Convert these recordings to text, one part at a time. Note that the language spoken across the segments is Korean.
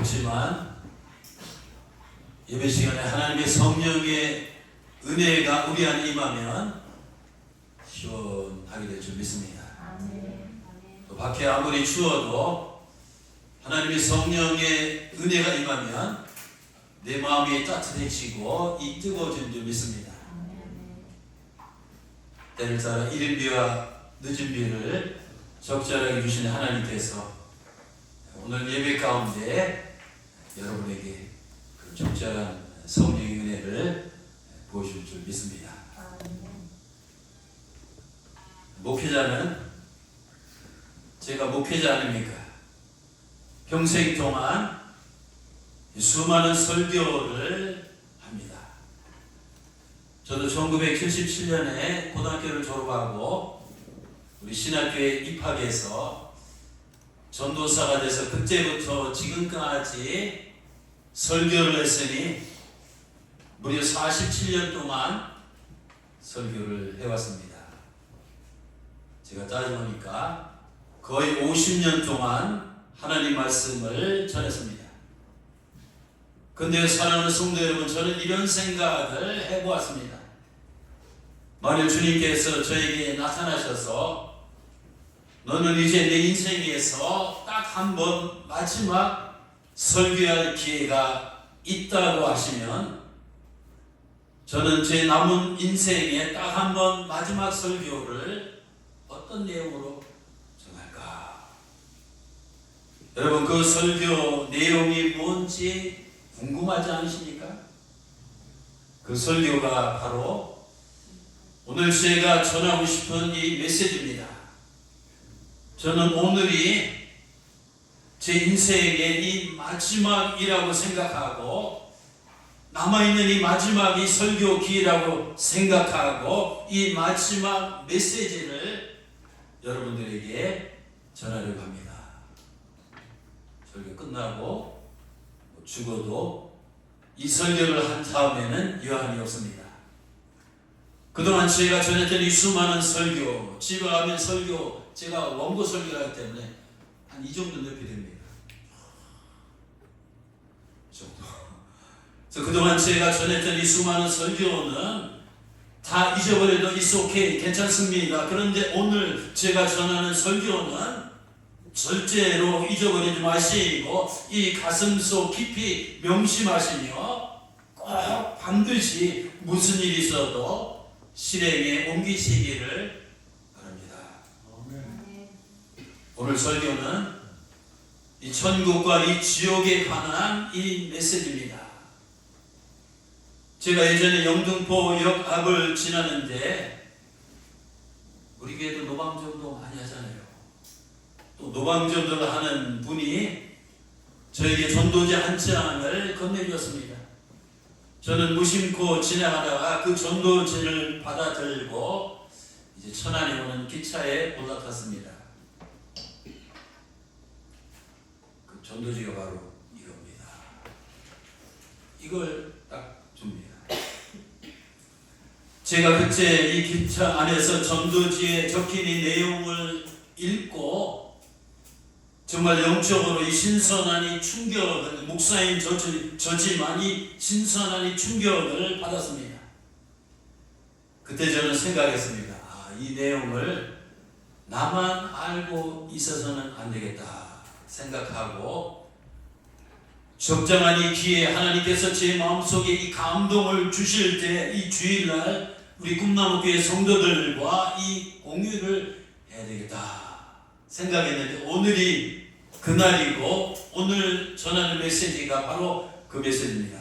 덥지만 예배 시간에 하나님의 성령의 은혜가 우리 안에 임하면 시원하게 될 줄 믿습니다. 또 밖에 아무리 추워도 하나님의 성령의 은혜가 임하면 내 마음이 따뜻해지고 이 뜨거워진 줄 믿습니다. 때를 따라 이른 비와 늦은 비를 적절하게 주시는 하나님께서 오늘 예배 가운데 여러분에게 그 적절한 성령의 은혜를 보여줄 줄 믿습니다. 목회자는 제가 목회자 아닙니까? 평생 동안 수많은 설교를 합니다. 저도 1977년에 고등학교를 졸업하고 우리 신학교에 입학해서 전도사가 돼서 그때부터 지금까지 설교를 했으니 무려 47년 동안 설교를 해왔습니다. 제가 따져보니까 거의 50년 동안 하나님 말씀을 전했습니다. 근데 사랑하는 성도 여러분, 저는 이런 생각을 해보았습니다. 만일 주님께서 저에게 나타나셔서 너는 이제 내 인생에서 딱 한 번 마지막 설교할 기회가 있다고 하시면 저는 제 남은 인생에 딱 한 번 마지막 설교를 어떤 내용으로 정할까? 여러분, 그 설교 내용이 뭔지 궁금하지 않으십니까? 그 설교가 바로 오늘 제가 전하고 싶은 이 메시지입니다. 저는 오늘이 제 인생의 이 마지막이라고 생각하고 남아있는 이 마지막이 설교 기회라고 생각하고 이 마지막 메시지를 여러분들에게 전하려고 합니다. 설교 끝나고 죽어도 이 설교를 한 다음에는 여한이 없습니다. 그동안 제가 전했던 이 수많은 설교, 집에 가면 설교, 제가 원고 설교를 하기 때문에 한 이 정도 높이 됩니다. 이 정도. 그래서 그동안 제가 전했던 이 수많은 설교는 다 잊어버려도 it's okay, 괜찮습니다. 그런데 오늘 제가 전하는 설교는 절대로 잊어버리지 마시고 이 가슴속 깊이 명심하시며 꼭 반드시 무슨 일이 있어도 실행에 옮기시기를 바랍니다. 오늘 설교는 이 천국과 이 지옥에 관한 이 메시지입니다. 제가 예전에 영등포역 앞을 지나는데 우리 교회도 노방전도 많이 하잖아요. 또 노방전도를 하는 분이 저에게 전도지 한 장을 건네주었습니다. 저는 무심코 지나가다가 그 전도지를 받아들고 이제 천안에 오는 기차에 올라탔습니다. 그 전도지가 바로 이겁니다. 이걸 딱 줍니다. 제가 그때 이 기차 안에서 전도지에 적힌 이 내용을 읽고 정말 영적으로 이 신선한 이 충격을, 목사인 저지만 이 신선한 이 충격을 받았습니다. 그때 저는 생각했습니다. 이 내용을 나만 알고 있어서는 안 되겠다 생각하고 적정한 이 기회에 하나님께서 제 마음속에 이 감동을 주실 때 이 주일날 우리 꿈나무교회 성도들과 이 공유를 해야 되겠다 생각했는데 오늘이 그날이고 오늘 전하는 메시지가 바로 그 메시지입니다.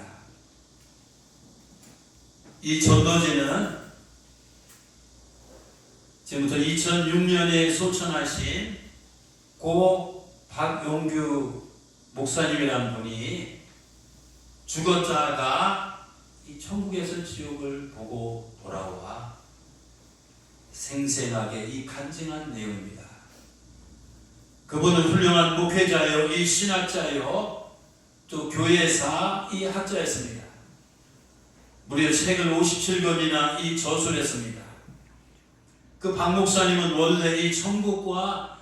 이 전도지는 지금부터 2006년에 소천하신 고 박용규 목사님이라는 분이 죽었다가 이 천국에서 지옥을 보고 돌아와 생생하게 이 간증한 내용입니다. 그분은 훌륭한 목회자요, 이 신학자요, 또 교회사 이 학자였습니다. 무려 책을 57권이나 이 저술했습니다. 그 박 목사님은 원래 이 천국과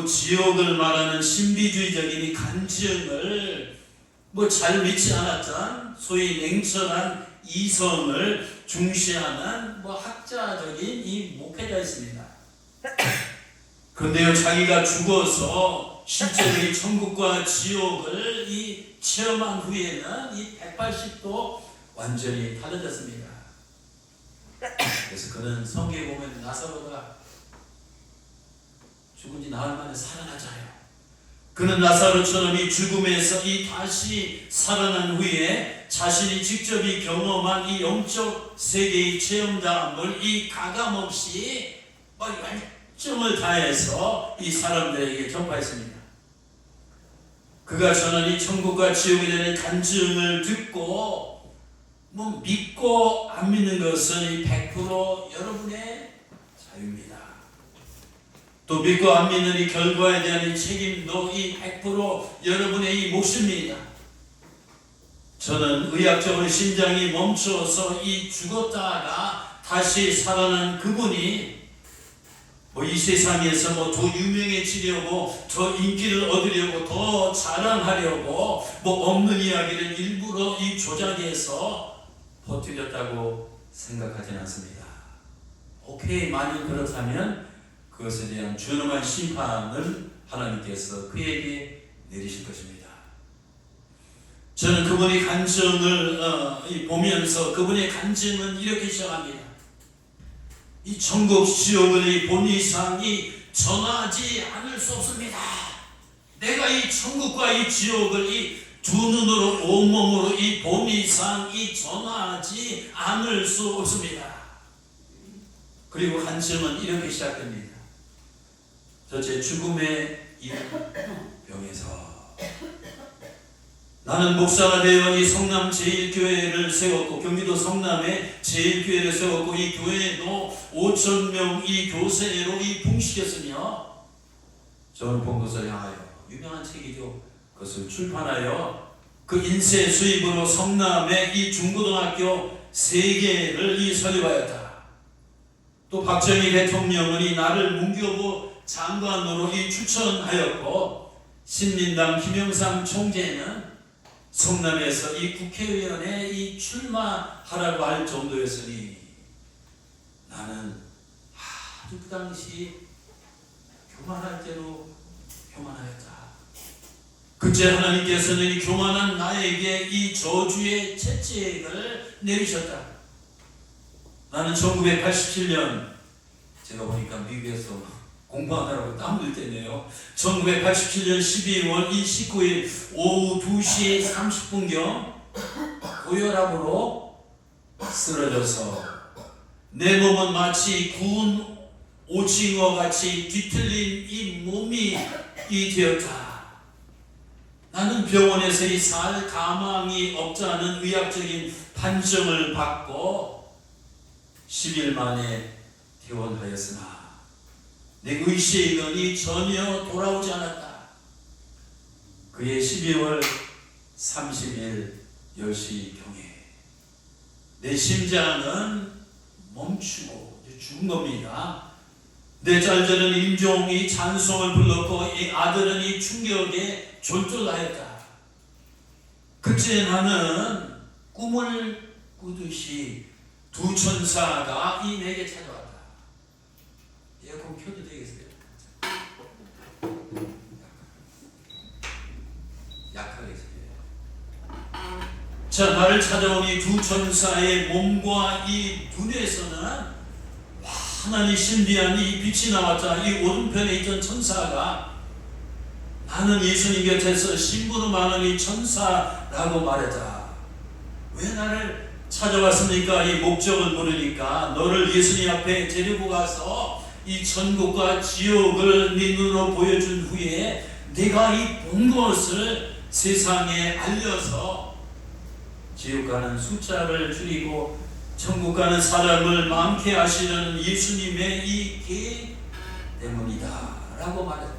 지옥을 말하는 신비주의적인 이 간증을 뭐 잘 믿지 않았던 소위 냉철한 이성을 중시하는 뭐 학자적인 이 목회자였습니다. 그런데요, 자기가 죽어서 실제로 이 천국과 지옥을 이 체험한 후에는 이 180도 완전히 달라졌습니다. 그래서 그는 성경에 보면 나사로가 죽은 지 나흘 만에 살아나잖아요. 그는 나사로처럼 이 죽음에서 이 다시 살아난 후에 자신이 직접 이 경험한 이 영적 세계의 체험담을 이 가감없이 열정을 다해서 이 사람들에게 전파했습니다. 그가 전한 이 천국과 지옥에 대한 간증을 듣고 뭐 믿고 안 믿는 것은 100% 여러분의 자유입니다. 또 믿고 안 믿는 이 결과에 대한 이 책임도 이 100% 여러분의 이 몫입니다. 저는 의학적으로 심장이 멈춰서 이 죽었다가 다시 살아난 그분이 뭐 이 세상에서 뭐 더 유명해지려고 더 인기를 얻으려고 더 자랑하려고 뭐 없는 이야기를 일부러 이 조작해서 퍼뜨렸다고 생각하지는 않습니다. 오케이, 만약 그렇다면 그것에 대한 준엄한 심판을 하나님께서 그에게 내리실 것입니다. 저는 그분의 간증을 보면서 그분의 간증은 이렇게 시작합니다. 이 천국 지옥을 이 본이상이 전하지 않을 수 없습니다. 내가 이 천국과 이 지옥을 이 두 눈으로 온몸으로 이 본이상 이 전하지 않을 수 없습니다. 그리고 간증은 이렇게 시작됩니다. 제 죽음의 병에서 나는 목사가 되어 이 성남 제1교회를 세웠고 경기도 성남에 제1교회를 세웠고 이 교회도 5,000명 이 교세로 이 붕식했으며 저는 본 것을 향하여 유명한 책이죠. 그것을 출판하여 그 인쇄 수입으로 성남의 이 중고등학교 3개를 이 설립하였다. 또 박정희 대통령은 이 나를 문교부 장관으로 이 추천하였고 신민당 김영삼 총재는 성남에서 이 국회의원에 이 출마하라고 할 정도였으니 나는 아주 그 당시 교만할 대로 교만하였다. 그때 하나님께서는 이 교만한 나에게 이 저주의 채찍을 내리셨다. 나는 1987년 제가 보니까 미국에서 공부하느라고 땀 흘릴 때네요. 1987년 12월 19일 오후 2시 30분경 고혈압으로 쓰러져서 내 몸은 마치 구운 오징어같이 뒤틀린 이 몸이 되었다. 나는 병원에서 이 살 가망이 없다는 의학적인 판정을 받고 10일 만에 퇴원하였으나 내 의식은 전혀 돌아오지 않았다. 그해 12월 30일 10시경에 내 심장은 멈추고 죽은 겁니다. 내 짤들은 임종이 찬송을 불렀고 이 아들은 이 충격에 졸졸하였다. 그때 나는 꿈을 꾸듯이 두 천사가 이 내게 찾아왔다. 에어컨 켜도 되겠어요? 약하게 해주세요. 자, 나를 찾아온 이 두 천사의 몸과 이 눈에서는 하나님 신비한 이 빛이 나왔다. 이 오른편에 있던 천사가 나는 예수님 곁에서 심부름하는 이 천사라고 말했다. 왜 나를 찾아왔습니까? 이 목적을 모르니까 너를 예수님 앞에 데리고 가서 이 천국과 지옥을 네 눈으로 보여준 후에 네가 이 본 것을 세상에 알려서 지옥 가는 숫자를 줄이고 천국 가는 사람을 많게 하시는 예수님의 이 계획 때문이다 라고 말했다.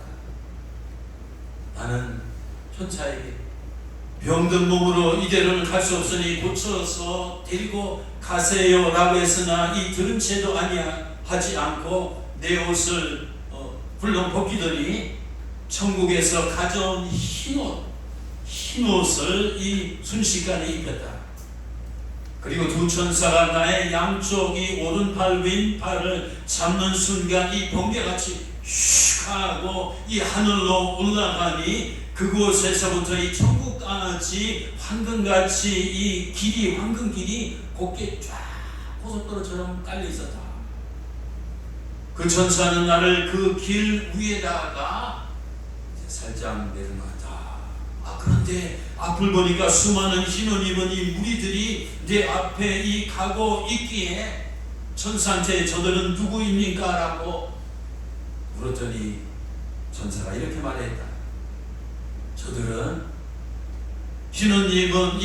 나는 천사에게 병든 몸으로 이대로는 갈 수 없으니 고쳐서 데리고 가세요 라고 했으나 이 들은 채도 하지 않고 내 옷을 훌렁 벗기더니 천국에서 가져온 흰옷 흰옷을 이 순식간에 입혔다. 그리고 두 천사가 나의 양쪽이 오른팔 왼팔을 잡는 순간 이 번개같이 슉 하고 이 하늘로 올라가니 그곳에서부터 이 천국같이 황금같이 이 길이 황금 길이 곱게 쫙 고속도로처럼 깔려 있었다. 그 천사는 나를 그 길 위에다가 살짝 내려놨다. 그런데 앞을 보니까 수많은 흰옷 입은 이 무리들이 내 앞에 이 가고 있기에 천사한테 저들은 누구입니까? 라고 물었더니 천사가 이렇게 말했다. 저들은 흰옷 입은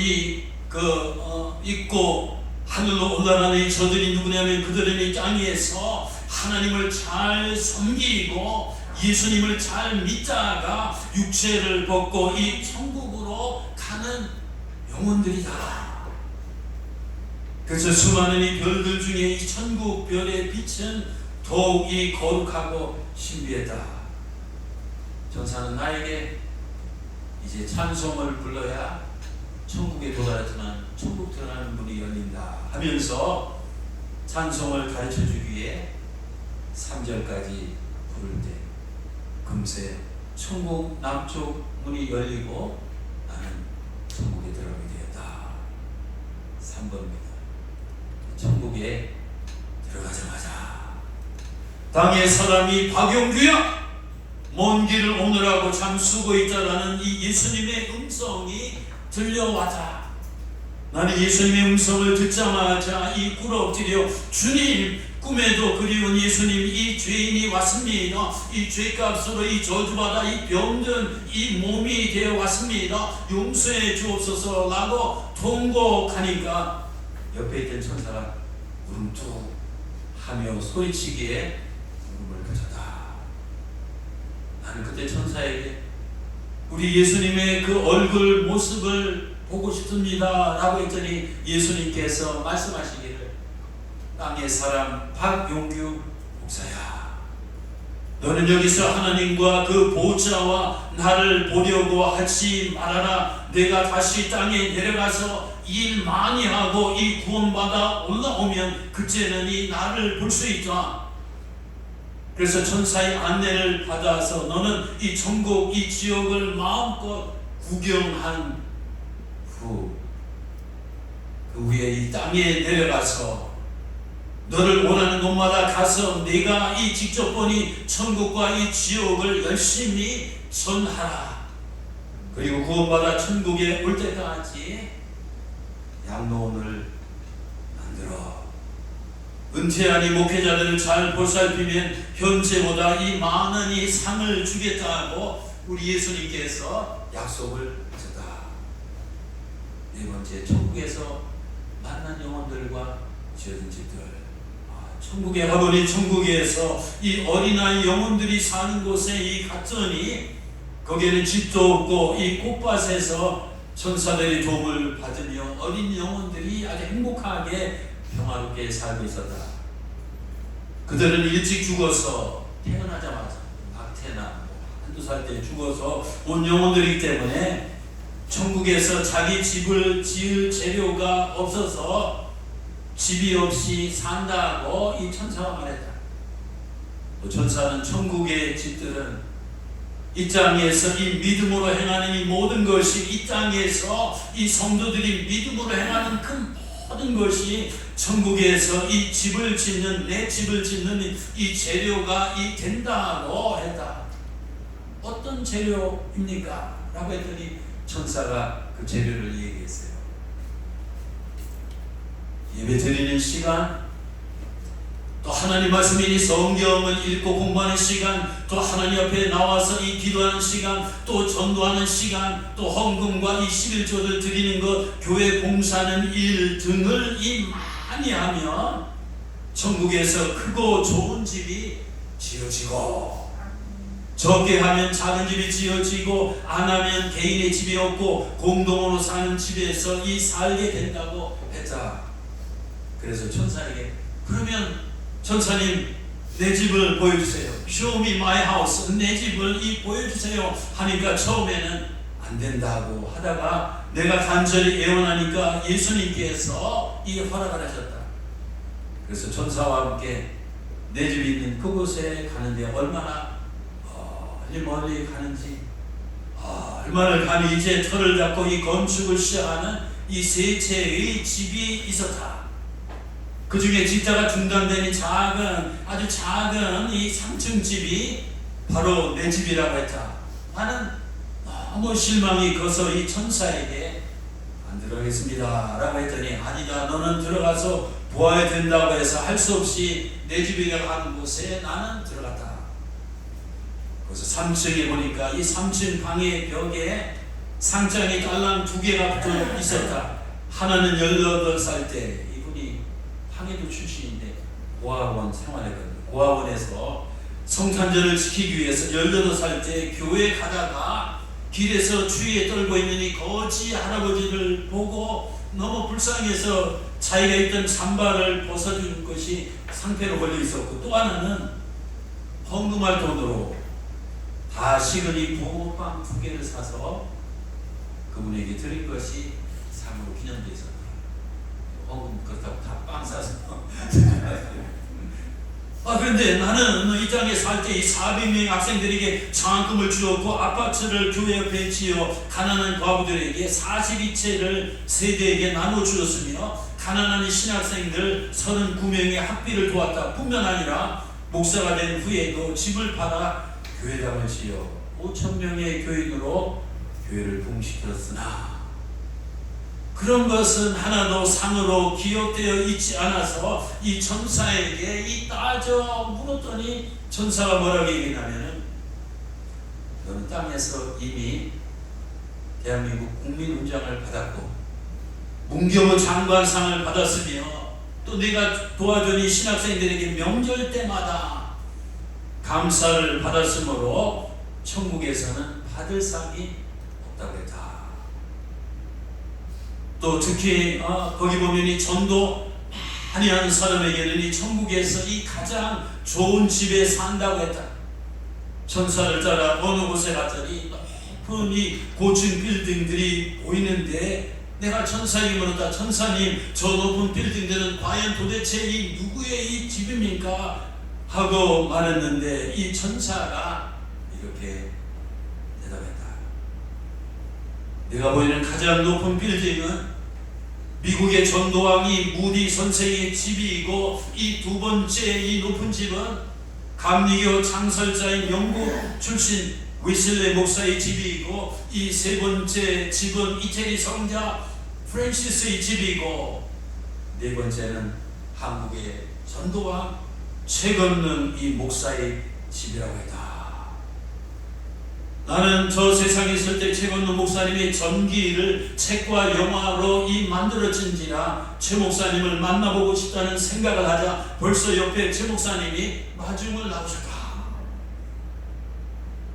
입고 하늘로 올라가는 이 저들이 누구냐면 그들은 이 땅에서 하나님을 잘 섬기고 예수님을 잘 믿다가 육체를 벗고 이 천국으로 가는 영혼들이다. 그래서 수많은 이 별들 중에 이 천국 별의 빛은 더욱이 거룩하고 신비했다. 천사는 나에게 이제 찬송을 불러야 천국에 도달하지만 천국 들어가는 문이 열린다 하면서 찬송을 가르쳐주기 위해 3절까지 부를 때 금세 천국 남쪽 문이 열리고 나는 천국에 들어가게 되었다. 3번입니다. 천국에 들어가자마자 당의 사람이 박용규야 먼 길을 오느라고 참 수고 있다라는 이 예수님의 음성이 들려왔다. 나는 예수님의 음성을 듣자마자 이 꿇어 엎드려 주님, 꿈에도 그리운 예수님, 이 죄인이 왔습니다. 이 죄값으로 이 저주받아 이 병든 이 몸이 되어 왔습니다. 용서해 주옵소서 라고 통곡하니까 옆에 있던 천사가 울음뚝 하며 소리치기에 울음을 그쳤다. 나는 그때 천사에게 우리 예수님의 그 얼굴 모습을 보고 싶습니다 라고 했더니 예수님께서 말씀하시기를 땅의 사람 박용규 목사야, 너는 여기서 하나님과 그 보좌와 나를 보려고 하지 말아라. 내가 다시 땅에 내려가서 일 많이 하고 이 구원받아 올라오면 그때는 이 나를 볼 수 있다. 그래서 천사의 안내를 받아서 너는 이 천국 이 지역을 마음껏 구경한 후 그 위에 이 땅에 내려가서 너를 원하는 곳마다 가서 네가 이 직접 보니 천국과 이 지옥을 열심히 전하라. 그리고 구원받아 천국에 올 때까지 양로원을 만들어 은퇴한 이 목회자들을 잘 보살피면 현재보다 이 많은 이 상을 주겠다고 우리 예수님께서 약속을 하셨다. 네 번째, 천국에서 만난 영혼들과 지어진 집들. 천국에 가보니 천국에서 이 어린아이 영혼들이 사는 곳에 이 갔더니 거기에는 집도 없고 이 꽃밭에서 천사들의 도움을 받으며 어린 영혼들이 아주 행복하게 평화롭게 살고 있었다. 그들은 일찍 죽어서 태어나자마자 낙태나 한두 살 때 죽어서 온 영혼들이기 때문에 천국에서 자기 집을 지을 재료가 없어서 집이 없이 산다고 이 천사가 말했다. 또 천사는 천국의 집들은 이 땅에서 이 믿음으로 행하는 이 모든 것이 이 땅에서 이 성도들이 믿음으로 행하는 그 모든 것이 천국에서 이 집을 짓는 내 집을 짓는 이 재료가 이 된다고 했다. 어떤 재료입니까? 라고 했더니 천사가 그 재료를 얘기했어요. 예배 드리는 시간, 또 하나님 말씀이니 성경을 읽고 공부하는 시간, 또 하나님 앞에 나와서 이 기도하는 시간, 또 전도하는 시간, 또 헌금과 이 11조를 드리는 것, 교회 봉사하는 일 등을 이 많이 하면 천국에서 크고 좋은 집이 지어지고, 적게 하면 작은 집이 지어지고, 안 하면 개인의 집이 없고 공동으로 사는 집에서 이 살게 된다고 했다. 그래서 천사에게 그러면 천사님 내 집을 보여주세요. Show me my house. 내 집을 이 보여주세요 하니까 처음에는 안 된다고 하다가 내가 간절히 애원하니까 예수님께서 이 허락을 하셨다. 그래서 천사와 함께 내 집이 있는 그곳에 가는데 얼마나 멀리 가는지 얼마나 가니 이제 터를 잡고 이 건축을 시작하는 이 세 채의 집이 있었다. 그 중에 집자가 중단되는 아주 작은 이 3층 집이 바로 내 집이라고 했다. 나는 너무 실망이 커서 이 천사에게 안 들어가겠습니다 라고 했더니 아니다, 너는 들어가서 보아야 된다고 해서 할 수 없이 내 집이라고 하는 곳에 나는 들어갔다. 그래서 3층에 보니까 이 3층 방의 벽에 상장이 딸랑 2개가 붙어 있었다. 하나는 18살 때 이분이 항해도 출신인데 고아원 생활했거든요. 고아원에서 성탄절을 지키기 위해서 18살 때 교회 가다가 길에서 추위에 떨고 있는 이 거지 할아버지를 보고 너무 불쌍해서 자기가 입던 잠바를 벗어준 것이 상태로 걸려 있었고, 또 하나는 헌금할 돈으로 다 식은 이 붕어빵 2개를 사서 그분에게 드린 것이 상으로 기념되어 있었다. 헌금 그렇다고 다 빵 사서 그런데 나는 이 땅에 살 때 이 400명의 학생들에게 장학금을 주었고 아파트를 교회 옆에 지어 가난한 과부들에게 42채를 세대에게 나눠 주었으며 가난한 신학생들 39명의 학비를 도왔다. 뿐만 아니라 목사가 된 후에도 집을 팔아 교회당을 지어 5,000명의 교인으로 교회를 부흥시켰으나 그런 것은 하나도 상으로 기억되어 있지 않아서 이 천사에게 이 따져 물었더니 천사가 뭐라고 얘기하냐면, 너는 땅에서 이미 대한민국 국민훈장을 받았고 문교부 장관상을 받았으며 또 네가 도와준 이 신학생들에게 명절 때마다 감사를 받았으므로 천국에서는 받을 상이 없다고 했다. 또 특히 거기 보면 이 전도 많이 하는 사람에게는 이 천국에서 이 가장 좋은 집에 산다고 했다. 천사를 따라 어느 곳에 갔더니 높은 이 고층 빌딩들이 보이는데 내가 천사에게 물었다. 천사님, 저 높은 빌딩들은 과연 도대체 이 누구의 이 집입니까? 하고 말했는데 이 천사가 이렇게 대답했다. 내가 보이는 가장 높은 빌딩은 미국의 전도왕이 무디 선생의 집이고, 이 2번째 이 높은 집은 감리교 창설자인 영국 출신 위슬레 목사의 집이고, 이 3번째 집은 이태리 성자 프랜시스의 집이고, 4번째는 한국의 전도왕 최건능 이 목사의 집이라고 했다. 나는 저 세상에 있을 때 최건능 목사님의 전기를 책과 영화로 이 만들어진지라 최 목사님을 만나보고 싶다는 생각을 하자 벌써 옆에 최 목사님이 마중을 나오셨다.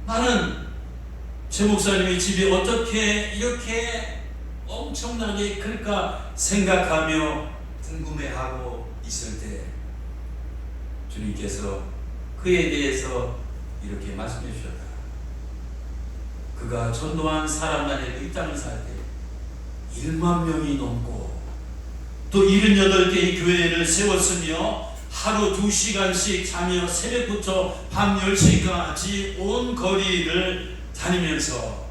나는 최 목사님의 집이 어떻게 이렇게 엄청나게 클까 생각하며 궁금해하고 있을 때 주님께서 그에 대해서 이렇게 말씀해 주셨다. 그가 전도한 사람만 해도 이 땅을 살 때 1만 명이 넘고 또 78개의 교회를 세웠으며 하루 2시간씩 자며 새벽부터 밤 10시까지 온 거리를 다니면서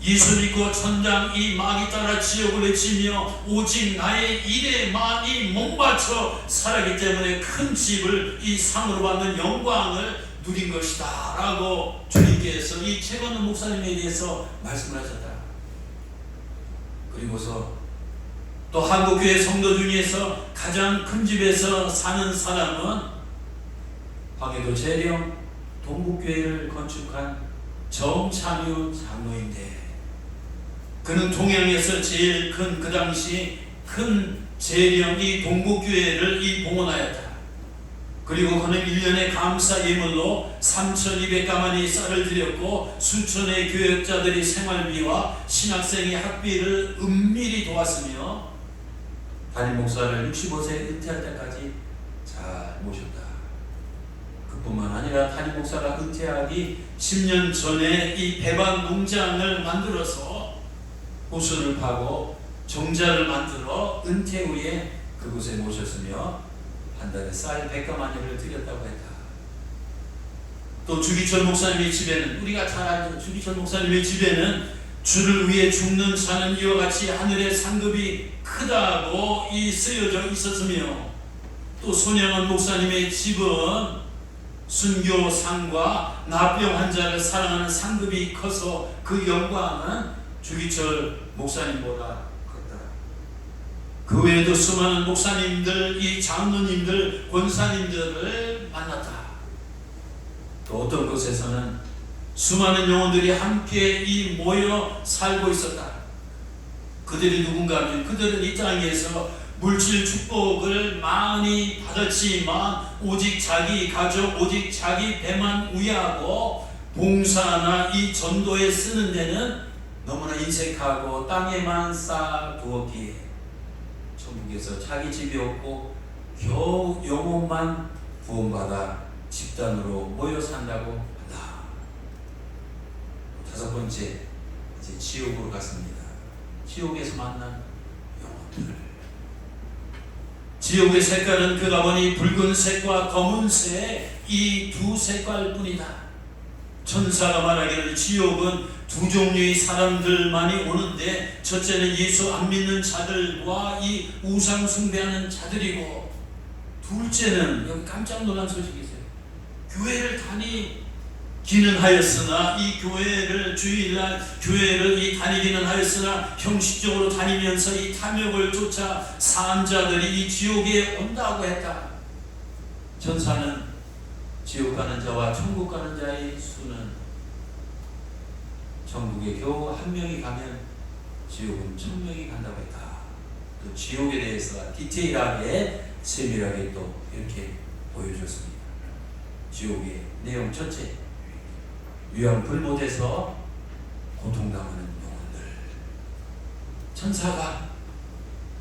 예수 믿고 천당 이 마귀 따라 지옥을 외치며 오직 나의 일에만 목맞춰 살았기 때문에 큰 집을 이 상으로 받는 영광을 누린 것이다 라고 주님께서 이 최건능 목사님에 대해서 말씀을 하셨다. 그리고서 또 한국교회 성도 중에서 가장 큰 집에서 사는 사람은 황해도 재령 동북교회를 건축한 정찬유 장로인데, 그는 동양에서 제일 큰 그 당시 큰 재령 이 동북교회를 이 봉헌하였다. 그리고 그는 1년에 감사 예물로 3,200가마니 쌀을 드렸고 수천의 교역자들이 생활비와 신학생의 학비를 은밀히 도왔으며 담임 목사를 65세 은퇴할 때까지 잘 모셨다. 그뿐만 아니라 담임 목사가 은퇴하기 10년 전에 이 배반 농장을 만들어서 호수를 파고 정자를 만들어 은퇴 후에 그곳에 모셨으며 한 달에 쌀 100가마니를 드렸다고 했다. 또 주기철 목사님의 집에는, 우리가 잘 알죠. 주기철 목사님의 집에는 주를 위해 죽는 자는 이와 같이 하늘의 상급이 크다고 쓰여져 있었으며, 또 손영원 목사님의 집은 순교상과 나병 환자를 사랑하는 상급이 커서 그 영광은 주기철 목사님보다 컸다. 그 외에도 수많은 목사님들, 이 장로님들, 권사님들을 만났다. 또 어떤 곳에서는 수많은 영혼들이 함께 모여 살고 있었다. 그들이 누군가 하면 그들은 이 땅에서 물질 축복을 많이 받았지만 오직 자기 가족, 오직 자기 배만 위하고 봉사나 이 전도에 쓰는 데는 너무나 인색하고 땅에만 쌓아두었기에 천국에서 자기 집이 없고 겨우 영혼만 구원받아 집단으로 모여 산다고 한다. 다섯 번째, 이제 지옥으로 갔습니다. 지옥에서 만난 영혼들. 지옥의 색깔은 그가 보니 붉은색과 검은색 이 두 색깔 뿐이다. 천사가 말하기를 지옥은 두 종류의 사람들만이 오는데, 첫째는 예수 안 믿는 자들과 이 우상 숭배하는 자들이고, 둘째는, 여기 깜짝 놀란 소식이 있어요. 교회를 다니기는 하였으나, 이 교회를 주일날 교회를 다니기는 하였으나 형식적으로 다니면서 이 탐욕을 쫓아 산 자들이 이 지옥에 온다고 했다. 천사는 지옥 가는 자와 천국 가는 자의 수는 천국에 겨우 한 명이 가면 지옥은 1000명이 간다고 했다. 또 지옥에 대해서 디테일하게 세밀하게 또 이렇게 보여줬습니다. 지옥의 내용 전체, 유황불못에서 고통당하는 영혼들. 천사가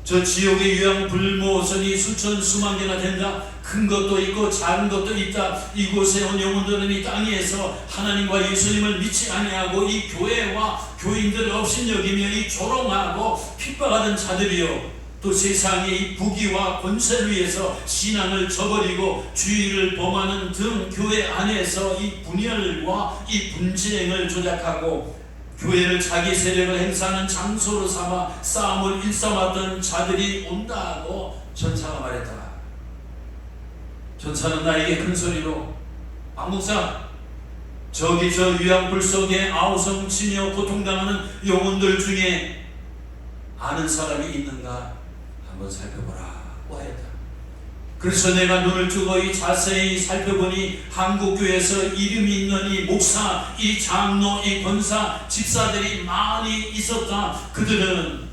저 지옥의 유황불못이 수천 수만 개나 된다. 큰 것도 있고 작은 것도 있다. 이곳에 온 영혼들은 이 땅에서 하나님과 예수님을 믿지 아니하고 이 교회와 교인들을 업신여기며 이 조롱하고 핍박하던 자들이요, 또 세상의 이 부귀와 권세를 위해서 신앙을 저버리고 주의를 범하는 등 교회 안에서 이 분열과 이 분쟁을 조작하고 교회를 자기 세력을 행사하는 장소로 삼아 싸움을 일삼았던 자들이 온다고 천사가 말했다. 천사는 나에게 큰 소리로, 박 목사, 저기 저 유황불 속에 아우성치며 고통당하는 영혼들 중에 아는 사람이 있는가 한번 살펴보라고 하였다. 그래서 내가 눈을 뜨고 자세히 살펴보니 한국교회에서 이름이 있는 이 목사, 이 장로, 이 권사, 집사들이 많이 있었다. 그들은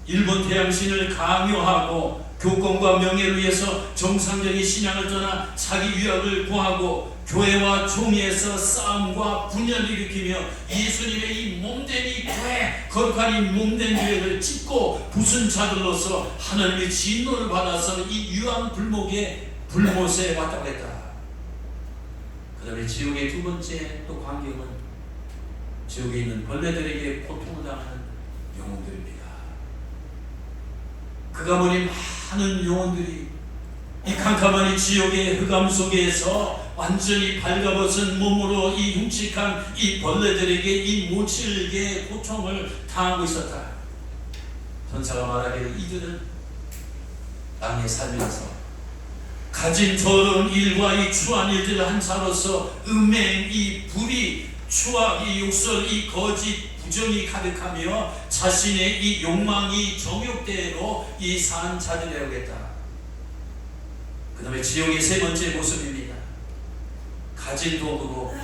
일본 태양신을 강요하고 교권과 명예를 위해서 정상적인 신앙을 떠나 자기 유익을 구하고 교회와 종에서 싸움과 분열을 일으키며 예수님의 이 몸된 이 교회, 거룩한 이 몸된 교회를 찢고 부순 자들로서 하나님의 진노를 받아서 이 유황불못에 왔다고 했다. 그 다음에 지옥의 두 번째 또 광경은 지옥에 있는 벌레들에게 고통을 당하는 영혼들입니다. 그가 보니 많은 영혼들이 이 캄캄한 이 지옥의 흑암 속에서 완전히 발가벗은 몸으로 이 흉측한 이 벌레들에게 이 모질게 고통을 당하고 있었다. 천사가 말하기를 이들은 땅에 살면서 가진 더러운 일과 이 추한 일들을 한 자로서 음행, 이 불의, 추악, 이 욕설, 이 거짓, 부정이 가득하며 자신의 이 욕망이 정욕대로 이 산 자들이라고 했다. 그 다음에 지옥의 세 번째 모습입니다. 가진 도구로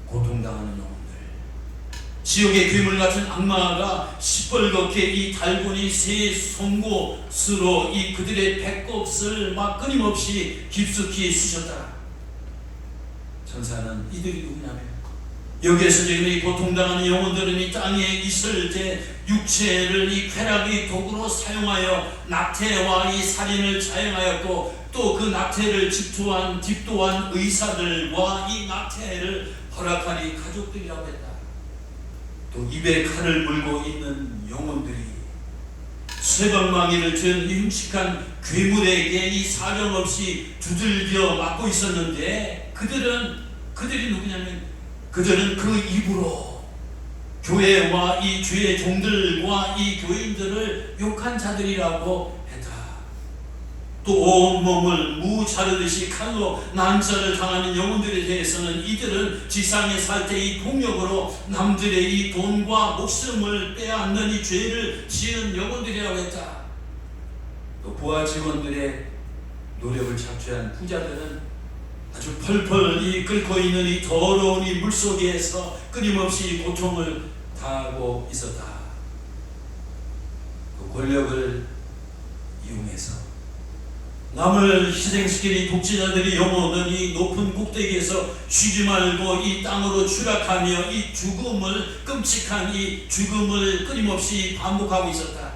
고통당하는 영혼들. 지옥의 괴물 같은 악마가 시뻘겋게 이 달고니 새 송곳으로 이 그들의 배꼽을 막 끊임없이 깊숙이 쑤셨다. 천사는 이들이 누구냐면, 여기에서 지금 이 고통당하는 영혼들은 이 땅에 있을 때 육체를 이 쾌락의 도구로 사용하여 낙태와 이 살인을 자행하였고, 또 그 낙태를 집도한 의사들과 이 낙태를 허락하니 가족들이라고 했다. 또 입에 칼을 물고 있는 영혼들이 쇠방망이를 든 흉측한 괴물에게 이 사정없이 두들겨 맞고 있었는데 그들이 누구냐면 그들은 그 입으로 교회와 이 주의 종들과 이 교인들을 욕한 자들이라고 했다. 또 온몸을 무 자르듯이 칼로 난자를 당하는 영혼들에 대해서는 이들은 지상에 살 때 이 폭력으로 남들의 이 돈과 목숨을 빼앗는 이 죄를 지은 영혼들이라고 했다. 또 부하 직원들의 노력을 착취한 부자들은 아주 펄펄 이 끓고 있는 이 더러운 이 물속에서 끊임없이 고통을 당하고 있었다. 그 권력을 이용해서 남을 희생시키는 독재자들의 영혼은 이 높은 꼭대기에서 쉬지 말고 이 땅으로 추락하며 이 죽음을, 끔찍한 이 죽음을 끊임없이 반복하고 있었다.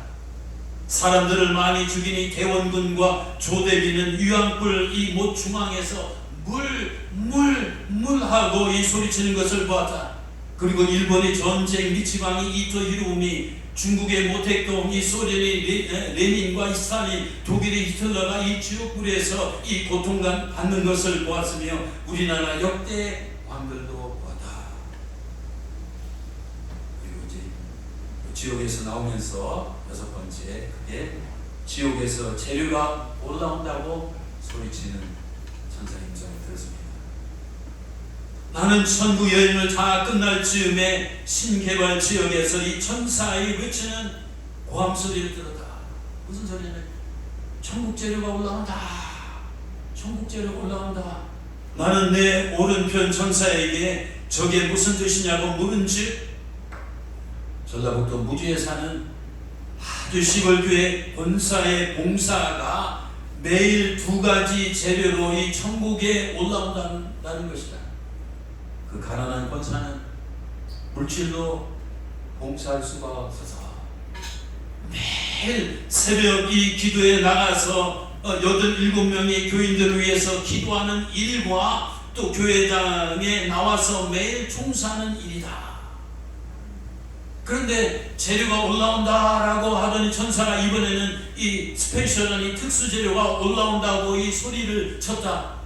사람들을 많이 죽인 이 대원군과 조대비는 유황불 이 못 중앙에서 물 하고 이 소리치는 것을 보았다. 그리고 일본의 전쟁 미치광이 이토 히로부미, 중국의 모택동 이 소련의 레닌과 스탈린, 독일의 히틀러가 이 지옥불에서 이 고통감 받는 것을 보았으며 우리나라 역대 왕들도 보았다. 그리고 이제 지옥에서 나오면서 여섯 번째, 그게 지옥에서 재료가 올라온다고 소리치는 천사의 음성을 들었습니다. 나는 천국 여행을 다 끝날 즈음에 신개발 지역에서 이 천사의 외치는 고함 소리를 들었다. 무슨 소리냐면 천국 재료가 올라온다. 천국 재료가 올라온다. 나는 내 오른편 천사에게 저게 무슨 뜻이냐고 물은즉 전라북도 무주에 사는 아주 시골교회 권사의 봉사가 매일 2가지 재료로 이 천국에 올라온다는 것이다. 그 가난한 권사는 물질로 봉사할 수가 없어서 매일 새벽 이 기도에 나가서 87명의 교인들을 위해서 기도하는 일과 또 교회당에 나와서 매일 총사하는 일이다. 그런데 재료가 올라온다라고 하더니 천사가 이번에는 이 스페셜한 이 특수 재료가 올라온다고 이 소리를 쳤다.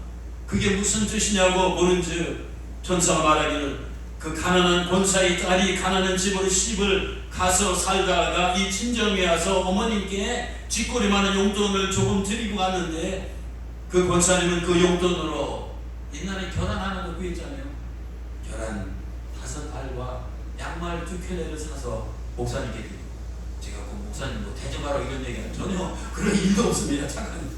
그게 무슨 뜻이냐고 물은즉 천사가 말하기를 그 가난한 권사의 딸이 가난한 집으로 시집을 가서 살다가 이 친정에 와서 어머님께 쥐꼬리 많은 용돈을 조금 드리고 갔는데 그 권사님은 그 용돈으로 옛날에 계란 하나 넣고 있잖아요. 계란 5알과 양말 2켤레를 사서 목사님께 드리고, 제가 그 목사님 뭐 대접하라고 이런 얘기는 전혀 그런 일도 없습니다. 잠깐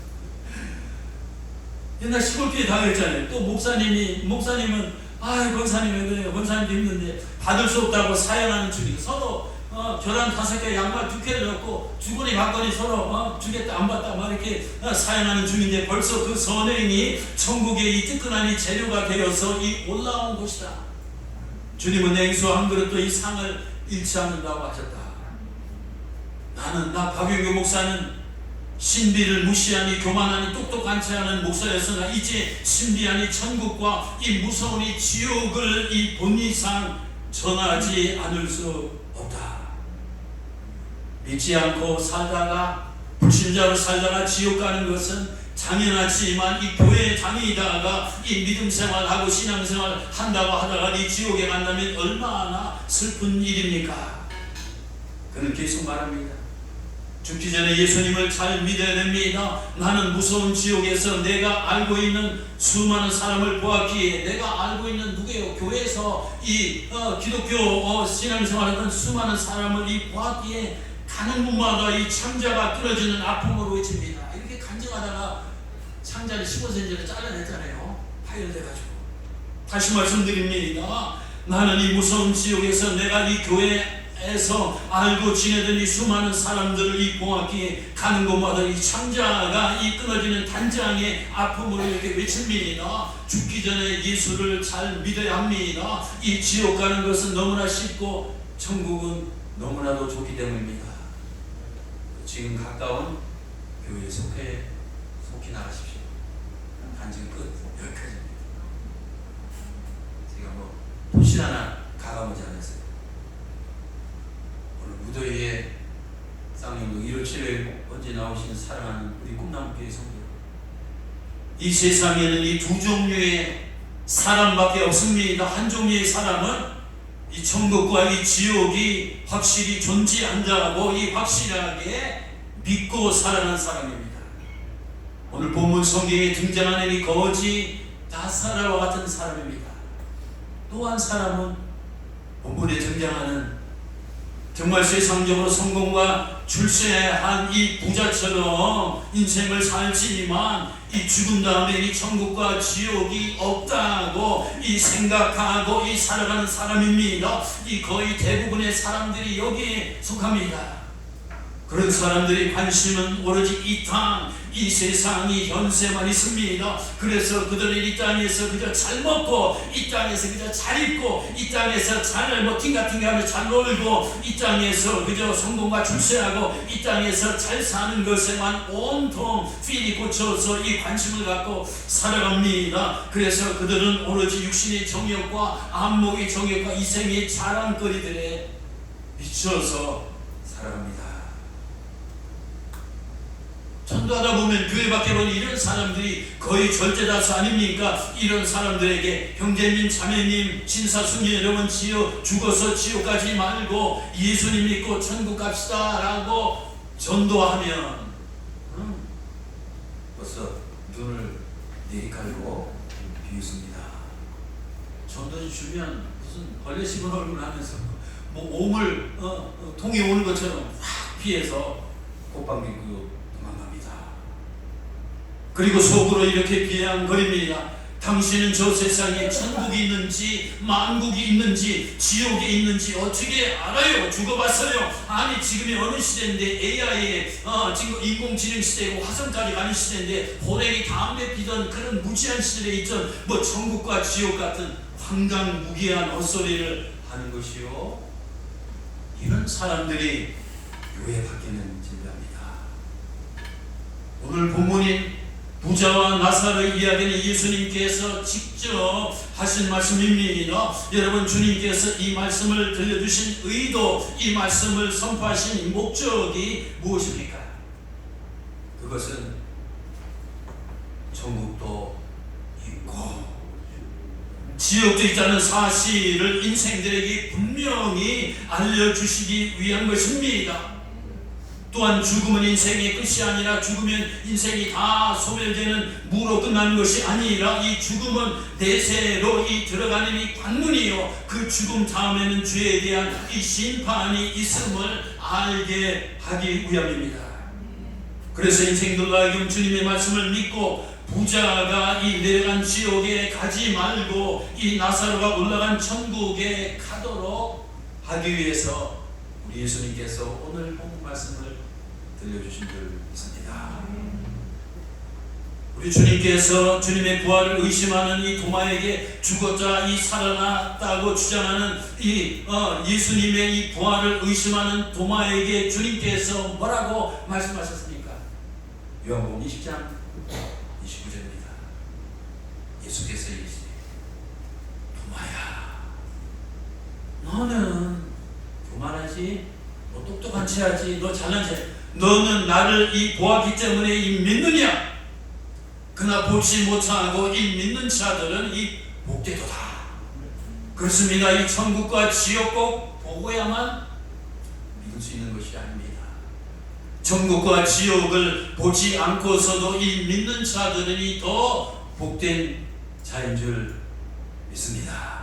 옛날 시골교회 다녔잖아요. 또 목사님은 권사님이 그래요. 권사님도 힘든데 받을 수 없다고 사양하는 중이고 서로 계란 5개 양말 2켤레 넣고 주거니 받거니 서로 주겠다 안 받다 막 이렇게 사양하는 중인데 벌써 그 선행이 천국의 이 뜨끈한 이 재료가 되어서 이 올라온 것이다. 주님은 냉수 한 그릇도 이 상을 잃지 않는다고 하셨다. 나 박윤규 목사는 신비를 무시하니 교만하니 똑똑한지 않은 목사였으나 이제 신비하니 천국과 이 무서운 이 지옥을 이 본 이상 전하지 않을 수 없다. 믿지 않고 살다가 불신자로 살다가 지옥 가는 것은 당연하지만 이 교회 다니다가 이 믿음 생활하고 신앙생활 한다고 하다가 이 지옥에 간다면 얼마나 슬픈 일입니까? 그는 계속 말합니다. 죽기 전에 예수님을 잘 믿어야 됩니다. 나는 무서운 지옥에서 내가 알고 있는 수많은 사람을 보았기에, 내가 알고 있는 누구예요? 교회에서 이 기독교 신앙생활하던 수많은 사람을 이 보았기에 가는 곳마다 이 창자가 뚫어지는 아픔으로 외칩니다. 이렇게 간증하다가 창자를 15cm를 잘라냈잖아요. 파열돼가지고. 다시 말씀드립니다. 나는 이 무서운 지옥에서 내가 이 교회에서 알고 지내던 이 수많은 사람들을 이 보았기에 가는 곳마다 이 창자가 이 끊어지는 단장의 아픔으로 이렇게 외칩니다. 죽기 전에 예수를 잘 믿어야 합니다. 이 지옥 가는 것은 너무나 쉽고 천국은 너무나도 좋기 때문입니다. 지금 가까운 교회에 속히 나가십시오. 간증 끝. 여기까지입니다. 제가 뭐 도시 하나 가가보지 않았어요. 오늘 무더위에 쌍용동 1월 7일 언제 나오신 사랑하는 우리 꿈나무교회 성도, 이 세상에는 이 두 종류의 사람밖에 없습니다. 한 종류의 사람은 이 천국과 이 지옥이 확실히 존재한다고 이 확실하게 믿고 살아가는 사람입니다. 오늘 본문 성경에 등장하는 이 거지 나사로와 같은 사람입니다. 또 한 사람은 본문에 등장하는 정말 세상적으로 성공과 출세한 이 부자처럼 인생을 살지만 이 죽은 다음에 이 천국과 지옥이 없다고 이 생각하고 이 살아가는 사람입니다. 이 거의 대부분의 사람들이 여기에 속합니다. 그런 사람들의 관심은 오로지 이 땅, 이 세상이 현세만 있습니다. 그래서 그들은 이 땅에서 그저 잘 먹고, 이 땅에서 그저 잘 입고, 이 땅에서 잘 뭐 팅가팅가하며 잘 놀고, 이 땅에서 그저 성공과 출세하고, 이 땅에서 잘 사는 것에만 온통 필이 꽂혀서 이 관심을 갖고 살아갑니다. 그래서 그들은 오로지 육신의 정욕과 안목의 정욕과 이생의 자랑거리들에 미쳐서 살아갑니다. 전도하다 보면 교회 밖에 보는 이런 사람들이 거의 절대다수 아닙니까? 이런 사람들에게 형제님, 자매님, 신사숙녀 여러분, 죽어서 지옥 가지 말고 예수님 믿고 천국 갑시다 라고 전도하면 벌써 눈을 내리깔고 비웃습니다. 전도지 주면 무슨 벌레 씹은 얼굴 하면서 뭐 오물 통이 오는 것처럼 확 피해서 꽃방 믿고 도망갑니다. 그리고 속으로 이렇게 비아냥거립니다. 당신은 저 세상에 천국이 있는지 만국이 있는지 지옥이 있는지 어떻게 알아요? 죽어봤어요? 아니 지금이 어느 시대인데 AI에 지금 인공지능 시대고 화성까지 가는 시대인데 호랭이 담배 피던 그런 무지한 시대에 있던 뭐 천국과 지옥 같은 황당무계한 헛소리를 하는 것이요. 이런 사람들이 유해받기는 진리합니다. 오늘 본문인 부자와 나사로의 이야기는 예수님께서 직접 하신 말씀입니다. 여러분, 주님께서 이 말씀을 들려주신 의도, 이 말씀을 선포하신 목적이 무엇입니까? 그것은 천국도 있고 지옥도 있다는 사실을 인생들에게 분명히 알려주시기 위한 것입니다. 또한 죽음은 인생의 끝이 아니라 죽으면 인생이 다 소멸되는 무로 끝나는 것이 아니라 이 죽음은 내세로 이 들어가는 이 관문이요, 그 죽음 다음에는 죄에 대한 이 심판이 있음을 알게 하기 위함입니다. 그래서 인생들로 하여금 주님의 말씀을 믿고 부자가 이 내려간 지옥에 가지 말고 이 나사로가 올라간 천국에 가도록 하기 위해서 우리 예수님께서 오늘 본 말씀을 들려주신 줄 믿습니다. 우리 주님께서 주님의 부활을 의심하는 이 도마에게 죽었자 이 살아났다고 주장하는 이 예수님의 이 부활을 의심하는 도마에게 주님께서 뭐라고 말씀하셨습니까? 요한복음 20장 29절입니다. 예수께서 이르시되 도마야, 너는 교만하지, 너 똑똑한 체 하지, 너 잘난 체, 너는 나를 이 보았기 때문에 이 믿느냐? 그러나 보지 못하고 이 믿는 자들은 이 복되도다. 그렇습니다. 이 천국과 지옥 꼭 보고야만 믿을 수 있는 것이 아닙니다. 천국과 지옥을 보지 않고서도 이 믿는 자들은 이 더 복된 자인 줄 믿습니다.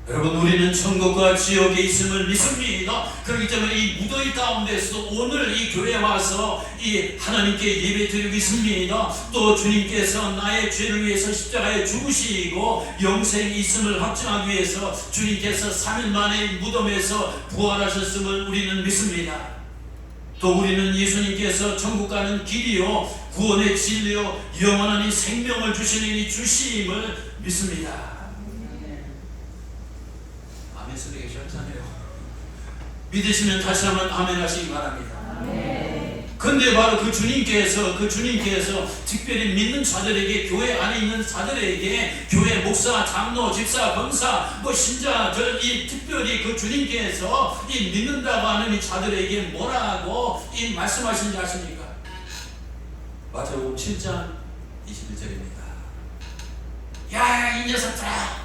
여러분, 우리는 천국과 지옥에 있음을 믿습니다. 그렇기 때문에 이 무더위 가운데서도 오늘 이 교회에 와서 이 하나님께 예배 드리고 있습니다. 또 주님께서 나의 죄를 위해서 십자가에 죽으시고 영생이 있음을 확증하기 위해서 주님께서 3일 만에 무덤에서 부활하셨음을 우리는 믿습니다. 또 우리는 예수님께서 천국 가는 길이요, 구원의 진리요, 영원한 이 생명을 주시는 이 주심을 믿습니다. 아멘 소리가 시원하네요. 믿으시면 다시 한번 아멘 하시기 바랍니다. 아멘. 근데 바로 그 주님께서 특별히 믿는 자들에게, 교회 안에 있는 자들에게, 교회 목사, 장로, 집사, 권사, 신자들, 이 특별히 그 주님께서 이 믿는다고 하는 이 자들에게 뭐라고 이 말씀하신지 아십니까? 마태복음 7장 21절입니다. 야, 이 녀석들아,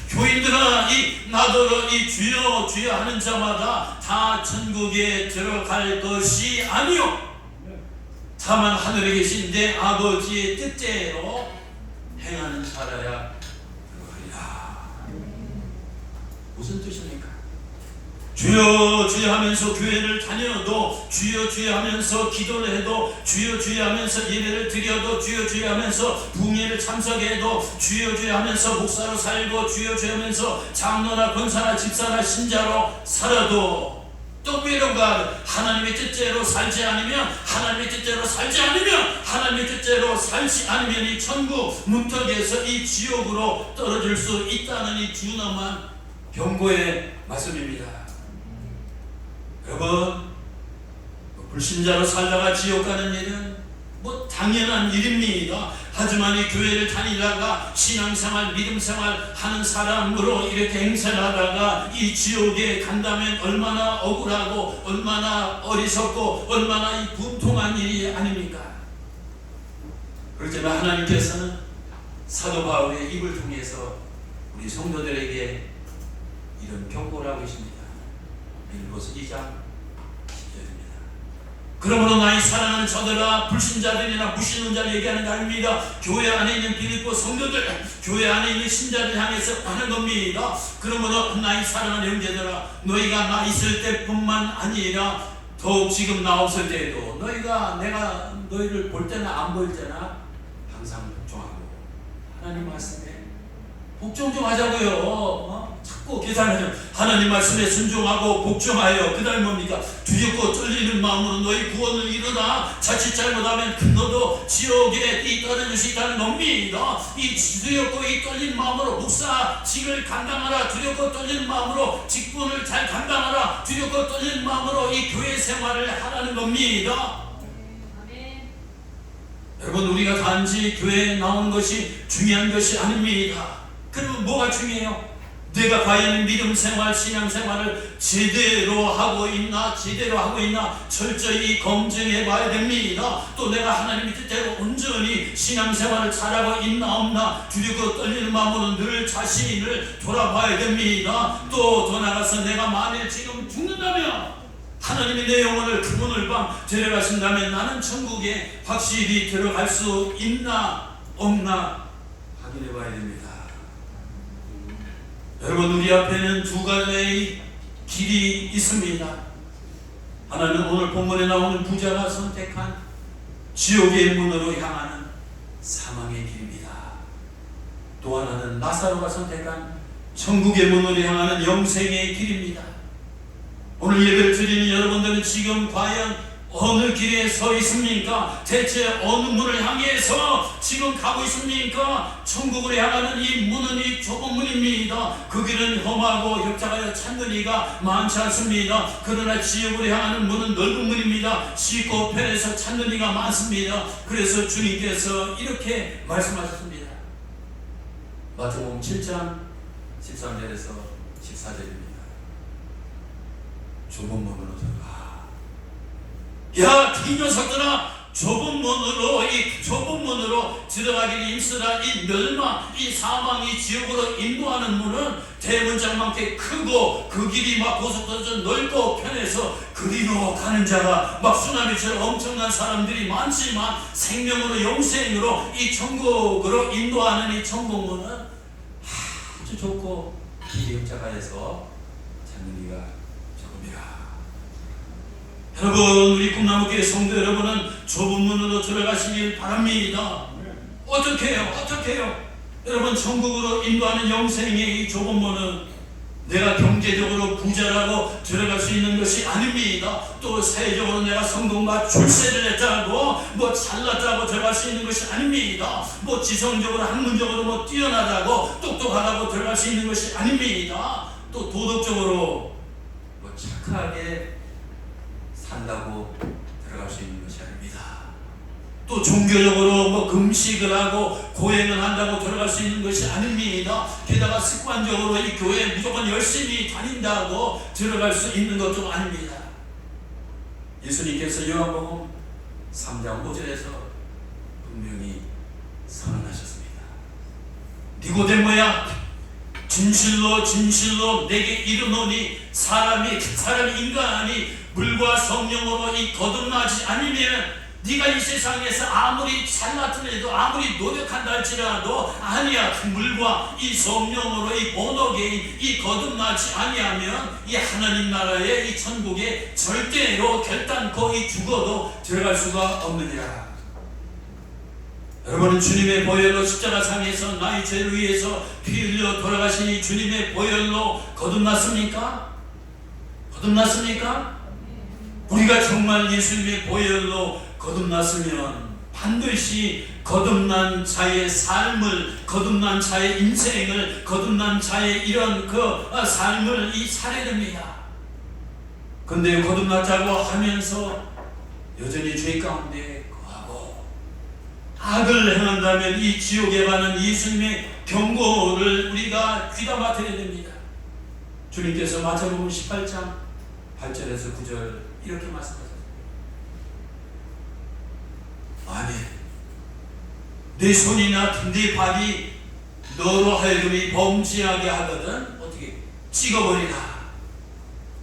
교인들아, 나더러 이 주여 주여 하는 자마다 다 천국에 들어갈 것이 아니요, 다만 하늘에 계신 내 아버지의 뜻대로 행하는 자라야 들어가리라. 무슨 뜻입니까? 주여 주여 하면서 교회를 다녀도, 주여 주여 하면서 기도를 해도, 주여 주여 하면서 예배를 드려도, 주여 주여 하면서 부흥회를 참석해도, 주여 주여 하면서 목사로 살고, 주여 주여 하면서 장로나 권사나 집사나 신자로 살아도 또 이런가, 하나님의 뜻대로 살지 않으면, 하나님의 뜻대로 살지 않으면 이 천국 문턱에서 이 지옥으로 떨어질 수 있다는 이 준엄한 경고의 말씀입니다. 여러분, 불신자로 살다가 지옥 가는 일은 당연한 일입니다. 하지만 이 교회를 다니다가 신앙생활, 믿음생활 하는 사람으로 이렇게 행세하다가 이 지옥에 간다면 얼마나 억울하고, 얼마나 어리석고, 얼마나 이 분통한 일이 아닙니까? 그렇지만 하나님께서는 사도 바울의 입을 통해서 우리 성도들에게 이런 경고를 하고 있습니다. 빌립보서 2장 10절입니다. 그러므로 나의 사랑하는 저들아, 불신자들이나 무신론 자를 얘기하는 게 아닙니다. 교회 안에 있는 빌립보 성도들, 교회 안에 있는 신자들 향해서 하는 겁니다. 그러므로 나의 사랑하는 형제들아, 너희가 나 있을 때뿐만 아니라 더욱 지금 나 없을 때에도, 내가 너희를 볼 때나 안 보일 때나 항상 복종하고, 하나님 말씀에 복종 좀 하자고요. 자꾸 계산하죠. 하나님 말씀에 순종하고 복종하여, 그 다음 뭡니까? 두렵고 떨리는 마음으로 너희 구원을 이루다. 자칫 잘못하면 너도 지옥에 떨어질 수 있다는 겁니다. 이 두렵고 이 떨리는 마음으로 목사직을 감당하라. 두렵고 떨리는 마음으로 직분을 잘 감당하라. 두렵고 떨리는 마음으로 이 교회 생활을 하라는 겁니다. 여러분, 우리가 단지 교회에 나오는 것이 중요한 것이 아닙니다. 그러면 뭐가 중요해요? 내가 과연 믿음 생활, 신앙 생활을 제대로 하고 있나 철저히 검증해 봐야 됩니다. 또 내가 하나님의 뜻대로 온전히 신앙 생활을 잘하고 있나 없나 두렵고 떨리는 마음으로 늘 자신을 돌아봐야 됩니다. 또 더 나가서 내가 만일 지금 죽는다면, 하나님이 내 영혼을 그 문을 밤 데려가신다면 나는 천국에 확실히 들어갈 수 있나 없나 확인해 봐야 됩니다. 여러분, 우리 앞에는 두 가지의 길이 있습니다. 하나는 오늘 본문에 나오는 부자가 선택한 지옥의 문으로 향하는 사망의 길입니다. 또 하나는 나사로가 선택한 천국의 문으로 향하는 영생의 길입니다. 오늘 예배를 드리는 여러분들은 지금 과연 어느 길에 서 있습니까? 대체 어느 문을 향해서 지금 가고 있습니까? 천국으로 향하는 이 문은 이 좁은 문입니다. 그 길은 험하고 협착하여 찾는 이가 많지 않습니다. 그러나 지옥으로 향하는 문은 넓은 문입니다. 쉽고 편해서 찾는 이가 많습니다. 그래서 주님께서 이렇게 말씀하셨습니다. 마태복음 7장 13절에서 14절입니다. 좁은 문으로 들어가. 야, 이 녀석들아, 좁은 문으로 들어가기를 힘쓰라. 이 멸망, 이 사망, 이 지옥으로 인도하는 문은 대문짝만큼 크고 그 길이 막 고속도로 넓고 편해서 그리로 가는 자가 막 쓰나미처럼 엄청난 사람들이 많지만 생명으로 영생으로 이 천국으로 인도하는 이 천국문은 아주 좁고 길이 협착하여서 찾는 이가 적음이라. 여러분, 우리 꿈나무교회 성도 여러분은 좁은 문으로 들어가시길 바랍니다. 어떻게 해요? 여러분, 천국으로 인도하는 영생의 이 좁은 문은 내가 경제적으로 부자라고 들어갈 수 있는 것이 아닙니다. 또 사회적으로 내가 성공과 출세를 했다고 잘났다고 들어갈 수 있는 것이 아닙니다. 지성적으로 학문적으로 뛰어나다고 똑똑하다고 들어갈 수 있는 것이 아닙니다. 또 도덕적으로 착하게 산다고 들어갈 수 있는 종교적으로 뭐 금식을 하고 고행을 한다고 들어갈 수 있는 것이 아닙니다. 게다가 습관적으로 이 교회에 무조건 열심히 다닌다고 들어갈 수 있는 것도 아닙니다. 예수님께서 요한복음 3장 5절에서 분명히 선언하셨습니다. 니고데모야, 진실로 진실로 내게 이르노니 사람이 인간이 물과 성령으로 이 거듭나지 아니면 네가 이 세상에서 아무리 잘나타내도 아무리 노력한다 할지라도 아니야, 그 물과 이 성령으로 이 본어게인 이 거듭나지 아니하면 이 하나님 나라의 이 천국에 절대로 결단코 이 죽어도 들어갈 수가 없느니라. 여러분은 주님의 보혈로 십자가상에서 나의 죄를 위해서 피 흘려 돌아가신 이 주님의 보혈로 거듭났습니까? 거듭났습니까? 우리가 정말 예수님의 보혈로 거듭났으면 반드시 거듭난 자의 삶을, 거듭난 자의 인생을, 거듭난 자의 이런 삶을 살아야 됩니다. 근데 거듭났다고 하면서 여전히 죄 가운데 거하고 악을 행한다면 이 지옥에 가는 예수님의 경고를 우리가 귀담아 들어야 됩니다. 주님께서 마태복음 18장 8절에서 9절 이렇게 말씀하셨습니다. 아멘. 내 손이나 내 발이 너로 하여금 범죄하게 하거든 어떻게 찍어버리라.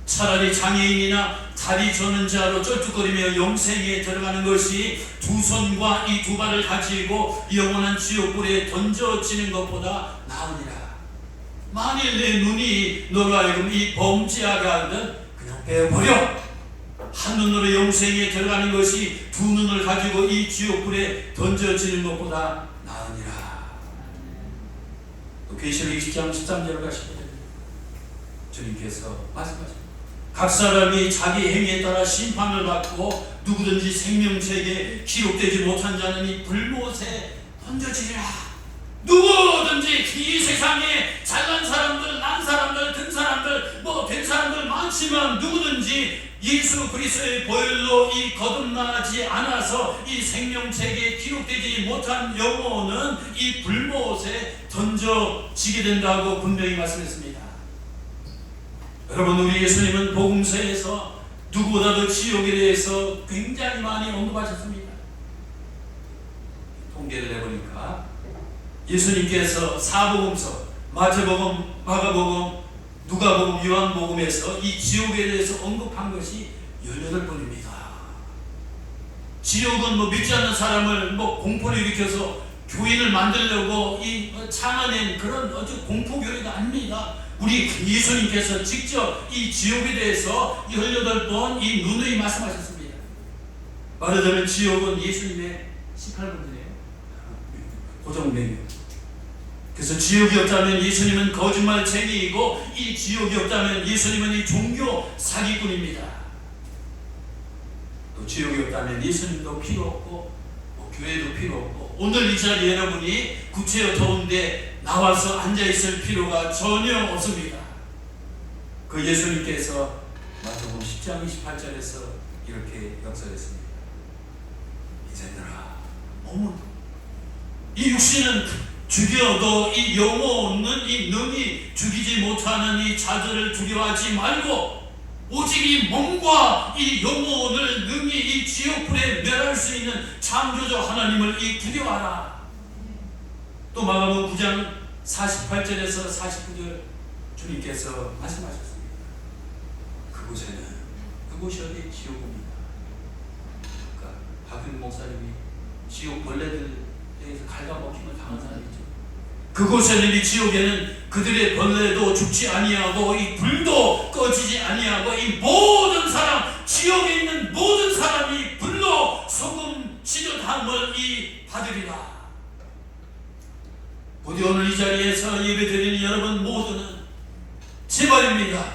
차라리 장애인이나 다리 저는 자로 쩔뚝거리며 영생에 들어가는 것이 두 손과 이 두 발을 가지고 영원한 지옥불에 던져지는 것보다 나으니라. 만일 내 눈이 너로 하여금 이 범죄하게 하거든 그냥 빼버려. 한 눈으로 영생에 들어가는 것이 두 눈을 가지고 이 지옥불에 던져지는 것보다 나으니라. 또 계시록 20장 13절을 가시거든요. 주님께서 말씀하십니다. 각 사람이 자기 행위에 따라 심판을 받고 누구든지 생명책에 기록되지 못한 자는 이 불못에 던져지리라. 누구든지 이 세상에 잘난 사람들, 난 사람들, 든 사람들, 된 사람들 많지만 누구든지 예수 그리스도의 보혈로 이 거듭나지 않아서 이 생명책에 기록되지 못한 영혼은 이 불못에 던져지게 된다고 분명히 말씀했습니다. 여러분, 우리 예수님은 복음서에서 누구보다도 지옥에 대해서 굉장히 많이 언급하셨습니다. 통계를 해보니까 예수님께서 사복음서 마태복음, 마가복음, 누가복음, 요한복음에서 이 지옥에 대해서 언급한 것이 18번입니다. 지옥은 믿지 않는 사람을 공포를 일으켜서 교인을 만들려고 창아낸 그런 어떤 공포교회가 아닙니다. 우리 예수님께서 직접 이 지옥에 대해서 18번 이 누누이 말씀하셨습니다. 말하자면 지옥은 예수님의 18번이네요. 고정명이요. 그래서 지옥이 없다면 예수님은 거짓말쟁이이고 이 지옥이 없다면 예수님은 이 종교 사기꾼입니다. 또 지옥이 없다면 예수님도 필요 없고 교회도 필요 없고 오늘 이 자리에 여러분이 구체여 더운데 나와서 앉아있을 필요가 전혀 없습니다. 그 예수님께서 마태복음 10장 28절에서 이렇게 역설했습니다. 이제들아, 몸은 이 육신은 죽여도 이 영혼은 이 능히 죽이지 못하는 이 자들을 두려워하지 말고 오직 이 몸과 이 영혼을 능히 이 지옥불에 멸할 수 있는 창조주 하나님을 이 두려워하라. 또 마가복음 9장 48절에서 49절 주님께서 말씀하셨습니다. 그곳이 어디 지옥입니다. 그러니까 박윤 목사님이 지옥 벌레들 에서 갉아먹힘을 당한 사람이죠. 그곳에는 이 지옥에는 그들의 벌레도 죽지 아니하고 이 불도 꺼지지 아니하고 이 모든 사람, 지옥에 있는 모든 사람이 불로 소금 치료함을 받으리라. 부디 오늘 이 자리에서 예배드리는 여러분 모두는 제발입니다.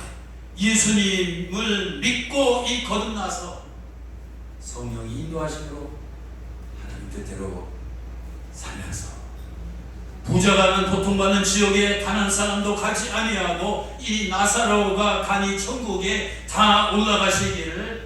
예수님을 믿고 거듭나서 성령이 인도하심으로 하나님 뜻대로 살면서 부자가 는 고통받는 지옥에 단 한 사람도 가지 아니하고 이 나사로가 간이 천국에 다 올라가시기를